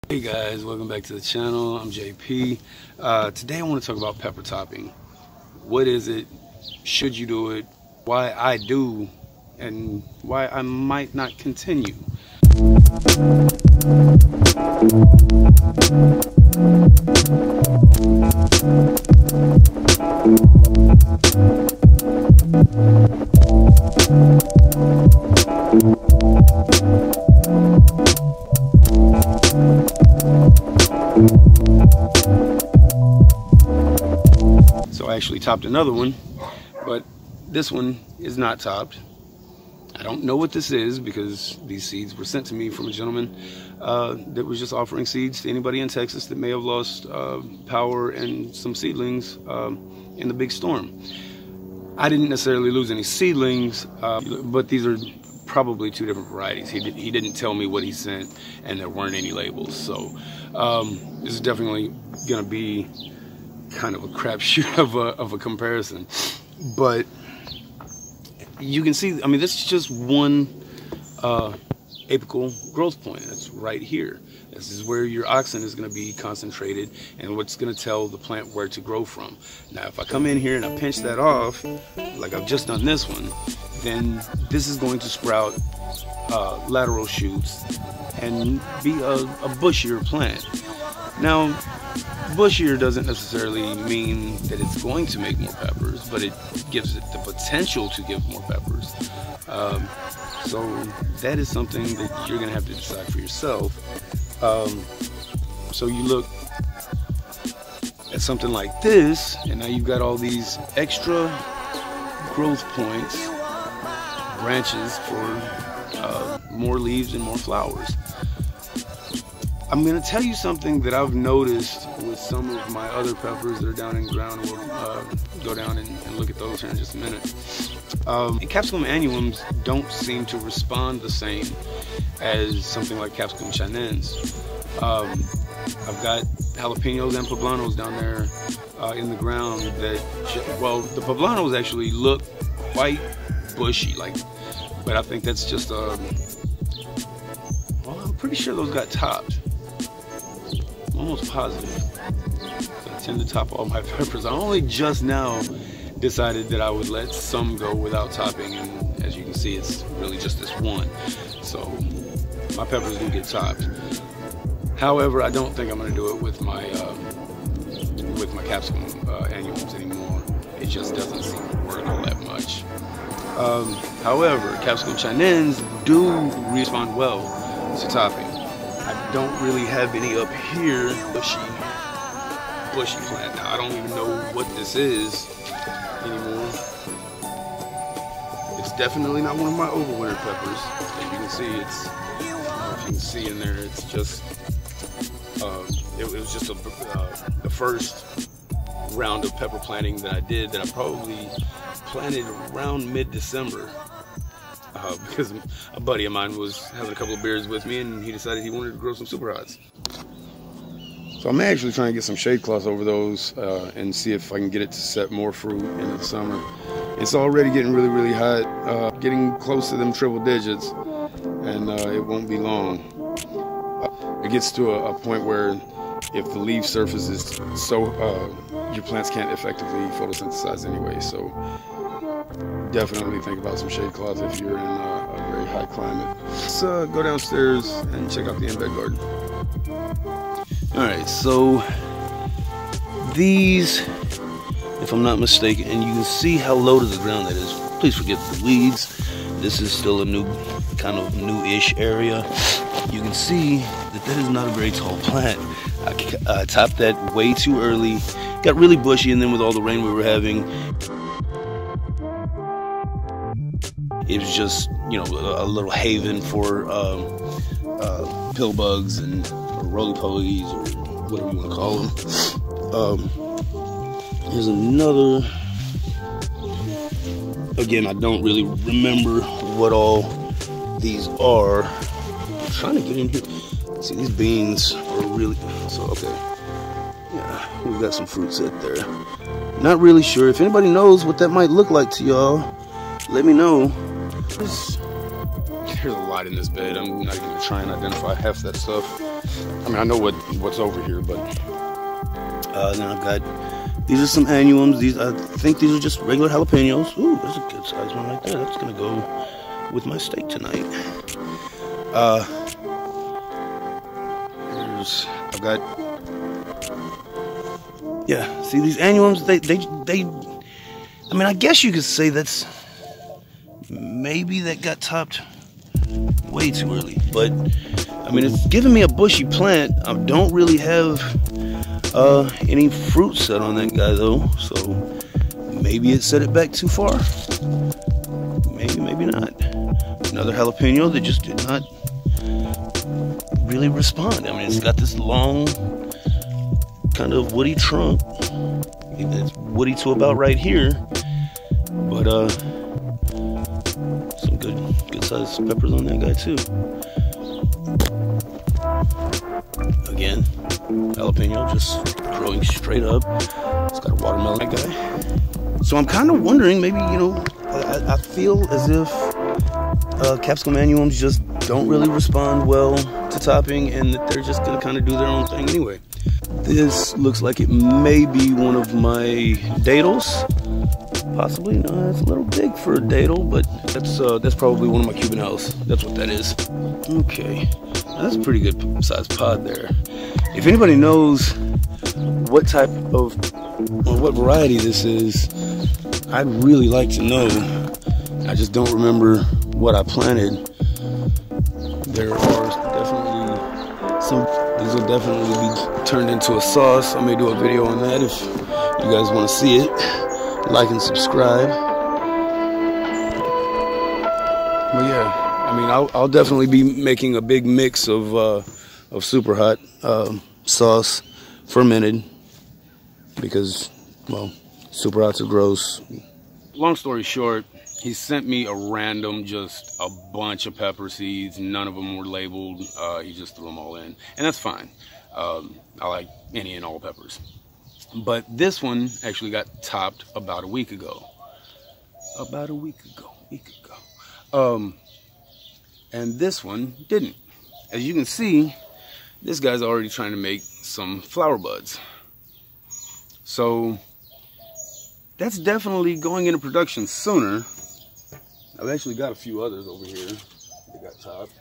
Hey guys, welcome back to the channel. I'm JP. Today I want to talk about pepper topping. What is it? Should you do it? Why I do, and why I might not continue. So I actually topped another one, but this one is not topped. I don't know what this is because these seeds were sent to me from a gentleman that was just offering seeds to anybody in Texas that may have lost power and some seedlings in the big storm. I didn't necessarily lose any seedlings, but these are probably two different varieties. He didn't tell me what he sent, and there weren't any labels. So this is definitely going to be kind of a crapshoot of a comparison. But you can see, I mean, this is just one apical growth point. That's right here. This is where your oxen is going to be concentrated and what's going to tell the plant where to grow from. Now, if I come in here and I pinch that off, like I've just done this one, then this is going to sprout lateral shoots and be a bushier plant. Now, bushier doesn't necessarily mean that it's going to make more peppers, but it gives it the potential to give more peppers. So that is something that you're going to have to decide for yourself. So you look at something like this, and now you've got all these extra growth points, branches for more leaves and more flowers. I'm going to tell you something that I've noticed with some of my other peppers that are down in ground. We'll go down and look at those here in just a minute. And capsicum annuums don't seem to respond the same as something like capsicum chinense. I've got jalapenos and poblanos down there in the ground that, well, the poblanos actually look quite bushy, but I think that's just, well, I'm pretty sure those got topped. I'm almost positive. I tend to top all my peppers. I only just now decided that I would let some go without topping, and as you can see, it's really just this one. So my peppers do get topped. However, I don't think I'm going to do it with my capsicum annuums anymore. It just doesn't seem to work all that much. However, capsicum chinense do respond well to topping. I don't really have any up here bushy plant. Now I don't even know what this is anymore. It's definitely not one of my overwinter peppers. As you can see, it's, I don't know if you can see in there, it's just it was just the first round of pepper planting that I did, that I probably planted around mid-December. Because a buddy of mine was having a couple of beers with me, and he decided he wanted to grow some super hots. So I'm actually trying to get some shade cloths over those and see if I can get it to set more fruit in the summer. It's already getting really, really hot, getting close to them triple digits, and it won't be long. It gets to a point where if the leaf surface is so, your plants can't effectively photosynthesize anyway. So definitely think about some shade cloths if you're in a very high climate. Let's go downstairs and check out the in-bed garden. Alright, so these, if I'm not mistaken, and you can see how low to the ground that is. Please forget the weeds. This is still a kind of new-ish area. You can see that is not a very tall plant. I topped that way too early. Got really bushy, and then with all the rain we were having, it was just, you know, a little haven for pill bugs and roly-polies, or whatever you want to call them. Here's another. Again, I don't really remember what all these are. I'm trying to get in here. See, these beans are really, so okay. Yeah, we've got some fruit set there. Not really sure. If anybody knows what that might look like to y'all, let me know. There's a lot in this bed. I'm not even trying to identify half that stuff. I mean, I know what's over here, but then I've got, these are some annuums. These, I think these are just regular jalapenos. Ooh, there's a good size one right there. That's gonna go with my steak tonight. I've got, yeah, see these annuums, they, I mean, I guess you could say that's, maybe that got topped way too early, but I mean, it's giving me a bushy plant. I don't really have any fruit set on that guy though, so maybe it set it back too far. Maybe not. Another jalapeno that just did not really respond. I mean, it's got this long kind of woody trunk. It's woody to about right here, but some good sized peppers on that guy too. Again, jalapeno just growing straight up. It's got a watermelon, that guy. So I'm kind of wondering, maybe, you know, I feel as if capsicum annuums just don't really respond well to topping, and that they're just gonna kind of do their own thing anyway. This looks like it may be one of my daedals. Possibly. No, it's a little big for a daedal, but that's probably one of my cubanelles. That's what that is. Okay, that's a pretty good sized pod there. If anybody knows what type of, or what variety this is, I'd really like to know. I just don't remember what I planted. There are definitely some, these will definitely be turned into a sauce. I may do a video on that if you guys want to see it. Like and subscribe. But yeah, I mean, I'll definitely be making a big mix of super hot sauce, fermented, because, well, super hots are gross. Long story short, he sent me a random, just a bunch of pepper seeds. None of them were labeled. He just threw them all in, and that's fine. I like any and all peppers. But this one actually got topped about a week ago. And this one didn't. As you can see, this guy's already trying to make some flower buds. So that's definitely going into production sooner. I've actually got a few others over here that got topped.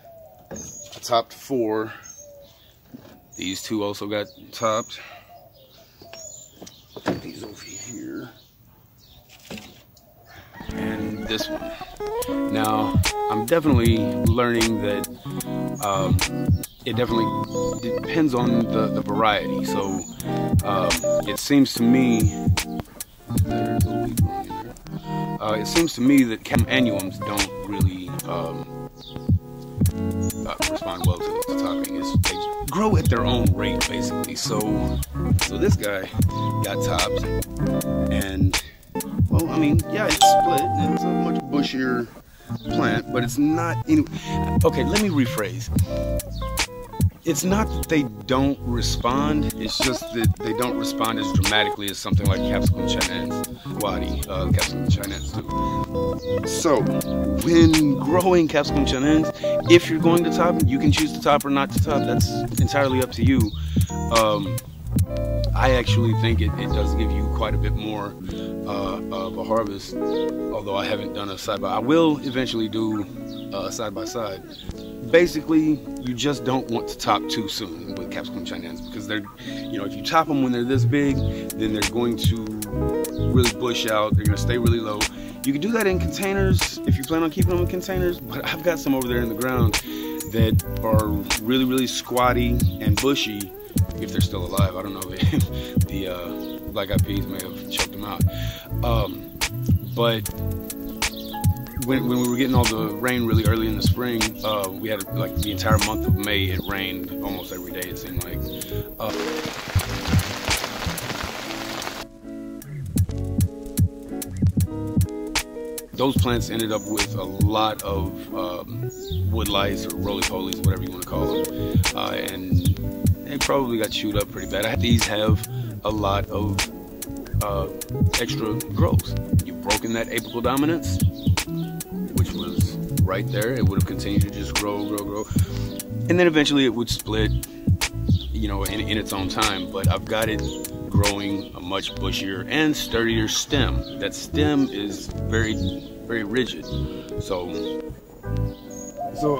I topped 4. These 2 also got topped. These over here, and this one. Now, I'm definitely learning that it definitely depends on the variety. So it seems to me, it seems to me that annuums don't really respond well to topping. They grow at their own rate, basically. So this guy got topped, and, well, I mean, yeah, it's split, and it's a much bushier plant, but it's not any. Okay, let me rephrase. It's not that they don't respond, it's just that they don't respond as dramatically as something like capsicum chinense, capsicum chinense do. So, when growing capsicum chinense, if you're going to top, you can choose to top or not to top. That's entirely up to you. I actually think it does give you quite a bit more of a harvest, although I haven't done a side-by. I will eventually do a side-by-side. Basically, you just don't want to top too soon with capsicum chinense, because they're, you know, if you top them when they're this big, then they're going to really bush out. They're going to stay really low. You can do that in containers if you plan on keeping them in containers, but I've got some over there in the ground that are really, really squatty and bushy. If they're still alive, I don't know if the black eyed peas may have choked them out. But when we were getting all the rain really early in the spring, we had like the entire month of May, it rained almost every day, it seemed like. Those plants ended up with a lot of wood lice or roly-polies, whatever you want to call them, and they probably got chewed up pretty bad. These have a lot of extra growth. You've broken that apical dominance, which was right there. It would have continued to just grow, and then eventually it would split, you know, in its own time, but I've got it growing a much bushier and sturdier stem. That stem is very, very rigid. So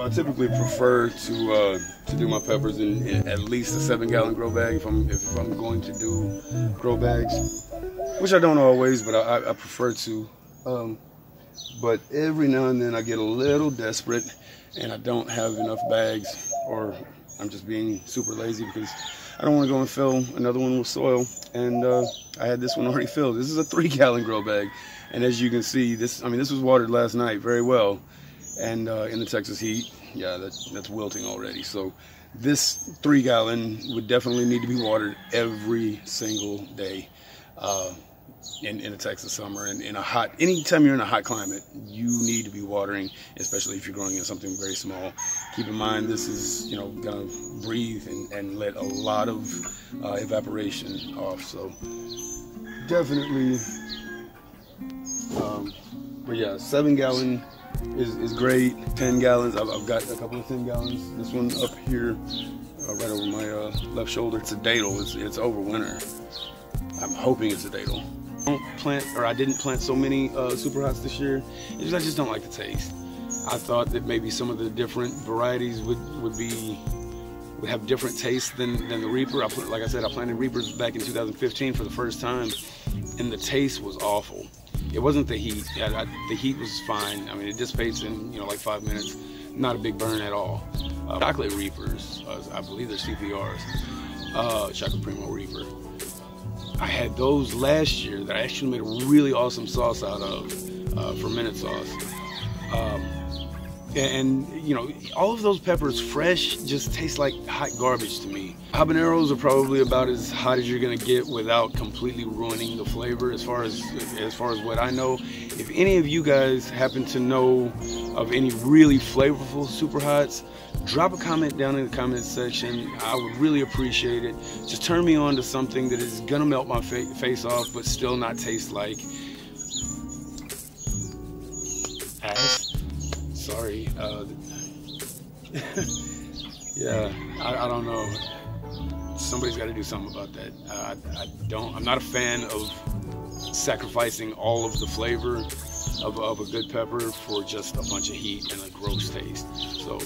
I typically prefer to do my peppers in at least a 7-gallon grow bag if I'm going to do grow bags, which I don't always, but I prefer to. But every now and then I get a little desperate and I don't have enough bags, or I'm just being super lazy because I don't want to go and fill another one with soil. And I had this one already filled. This is a 3-gallon grow bag, and as you can see, this was watered last night very well. And in the Texas heat, yeah, that's wilting already. So this 3-gallon would definitely need to be watered every single day in the Texas summer. And anytime you're in a hot climate, you need to be watering, especially if you're growing in something very small. Keep in mind, this is, you know, gonna breathe and let a lot of evaporation off. So definitely, but yeah, 7-gallon is great. 10 gallons, I've got a couple of 10 gallons. This one up here, right over my left shoulder, it's a datel. It's over winter. I'm hoping it's a datel. I didn't plant so many super hots this year. I just don't like the taste. I thought that maybe some of the different varieties would have different tastes than the Reaper. Like I said, I planted Reapers back in 2015 for the first time, and the taste was awful. It wasn't the heat. The heat was fine. I mean, it dissipates in, you know, like 5 minutes. Not a big burn at all. Chocolate Reapers, I believe they're CPRs. Chocolate Primo Reaper. I had those last year that I actually made a really awesome sauce out of, fermented sauce. And you know, all of those peppers fresh just taste like hot garbage to me. Habaneros are probably about as hot as you're gonna get without completely ruining the flavor, as far as what I know. If any of you guys happen to know of any really flavorful super hots, drop a comment down in the comment section. I would really appreciate it. Just turn me on to something that is gonna melt my face off but still not taste like ass. Sorry. Yeah, I don't know. Somebody's got to do something about that. I'm not a fan of sacrificing all of the flavor of a good pepper for just a bunch of heat and a gross taste. So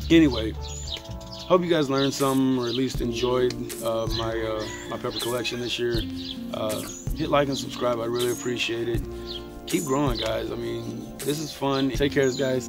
anyway, hope you guys learned something, or at least enjoyed my pepper collection this year. Hit like and subscribe. I really appreciate it. Keep growing, guys. I mean, this is fun. Take care, guys.